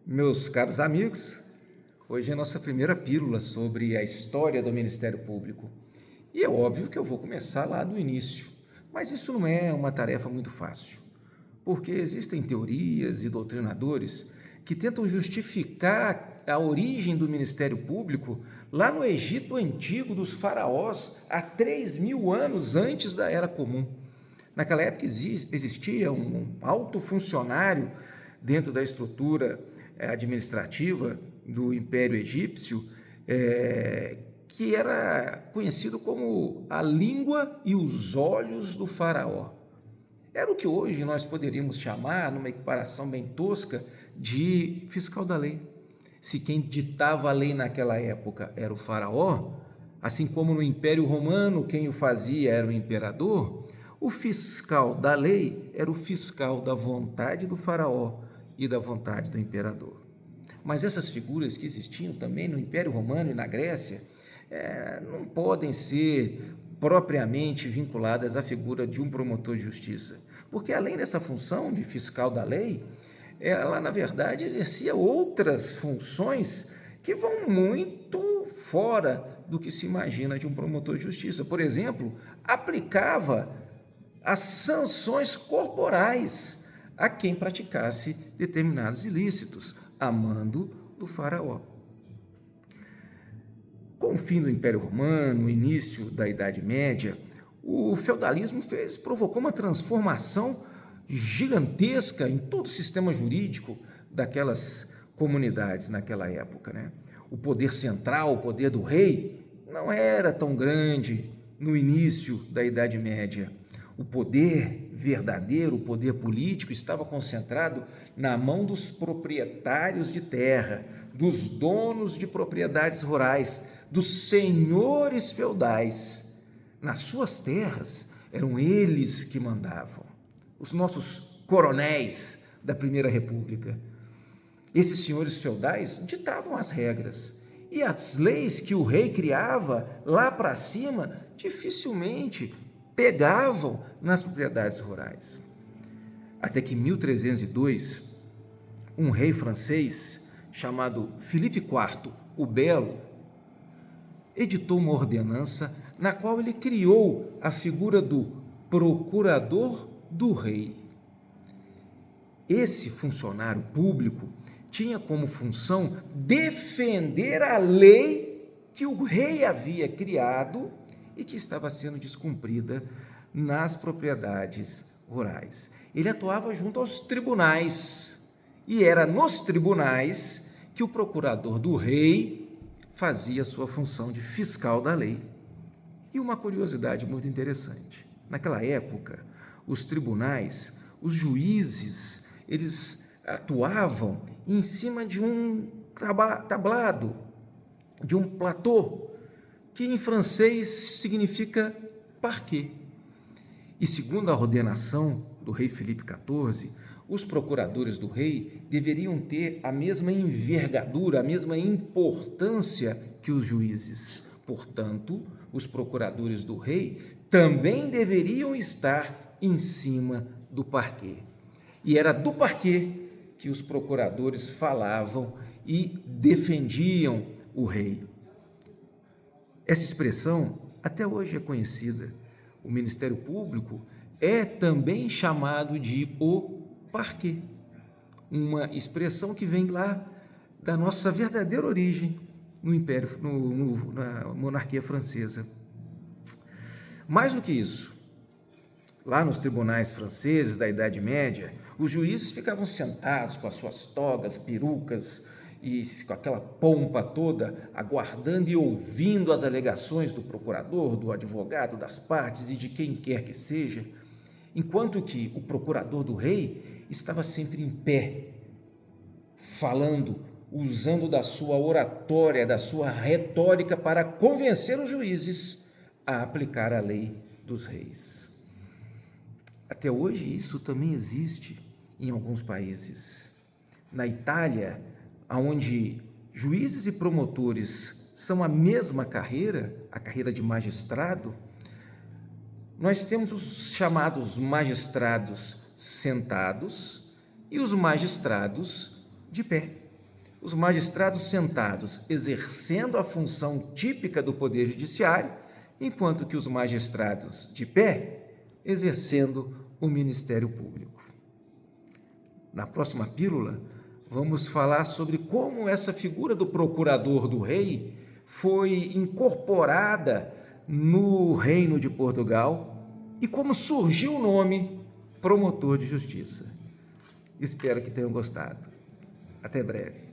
Meus caros amigos, hoje é a nossa primeira pílula sobre a história do Ministério Público. E é óbvio que eu vou começar lá do início, mas isso não é uma tarefa muito fácil, porque existem teorias e doutrinadores que tentam justificar a origem do Ministério Público lá no Egito Antigo dos faraós, há 3.000 anos antes da Era Comum. Naquela época existia um alto funcionário dentro da estrutura administrativa do Império Egípcio, que era conhecido como a língua e os olhos do faraó. Era o que hoje nós poderíamos chamar, numa equiparação bem tosca, de fiscal da lei. Se quem ditava a lei naquela época era o faraó, assim como no Império Romano quem o fazia era o imperador, o fiscal da lei era o fiscal da vontade do faraó e da vontade do imperador. Mas essas figuras que existiam também no Império Romano e na Grécia não podem ser propriamente vinculadas à figura de um promotor de justiça, porque além dessa função de fiscal da lei, ela na verdade exercia outras funções que vão muito fora do que se imagina de um promotor de justiça. Por exemplo, aplicava as sanções corporais a quem praticasse determinados ilícitos, a mando do faraó. Com o fim do Império Romano, o início da Idade Média, o feudalismo provocou uma transformação gigantesca em todo o sistema jurídico daquelas comunidades naquela época, O poder central, o poder do rei, não era tão grande no início da Idade Média. O poder verdadeiro, o poder político, estava concentrado na mão dos proprietários de terra, dos donos de propriedades rurais, dos senhores feudais. Nas suas terras, eram eles que mandavam, os nossos coronéis da Primeira República. Esses senhores feudais ditavam as regras, e as leis que o rei criava lá para cima dificilmente pegavam nas propriedades rurais. Até que em 1302, um rei francês chamado Filipe IV, o Belo, editou uma ordenança na qual ele criou a figura do procurador do rei. Esse funcionário público tinha como função defender a lei que o rei havia criado e que estava sendo descumprida nas propriedades rurais. Ele atuava junto aos tribunais, e era nos tribunais que o procurador do rei fazia sua função de fiscal da lei. E uma curiosidade muito interessante: naquela época, os tribunais, os juízes, eles atuavam em cima de um tablado, de um platô, que em francês significa parquet. E segundo a ordenação do rei Filipe XIV, os procuradores do rei deveriam ter a mesma envergadura, a mesma importância que os juízes. Portanto, os procuradores do rei também deveriam estar em cima do parquet. E era do parquet que os procuradores falavam e defendiam o rei. Essa expressão até hoje é conhecida. O Ministério Público é também chamado de o parquet, uma expressão que vem lá da nossa verdadeira origem no Império, na monarquia francesa. Mais do que isso, lá nos tribunais franceses da Idade Média, os juízes ficavam sentados com as suas togas, perucas e com aquela pompa toda, aguardando e ouvindo as alegações do procurador, do advogado, das partes e de quem quer que seja, enquanto que o procurador do rei estava sempre em pé, falando, usando da sua oratória, da sua retórica para convencer os juízes a aplicar a lei dos reis. Até hoje isso também existe em alguns países. Na Itália, onde juízes e promotores são a mesma carreira, a carreira de magistrado, nós temos os chamados magistrados sentados e os magistrados de pé. os magistrados sentados exercendo a função típica do Poder Judiciário, enquanto que os magistrados de pé exercendo o Ministério Público. Na próxima pílula, vamos falar sobre como essa figura do procurador do rei foi incorporada no Reino de Portugal e como surgiu o nome promotor de justiça. Espero que tenham gostado. Até breve.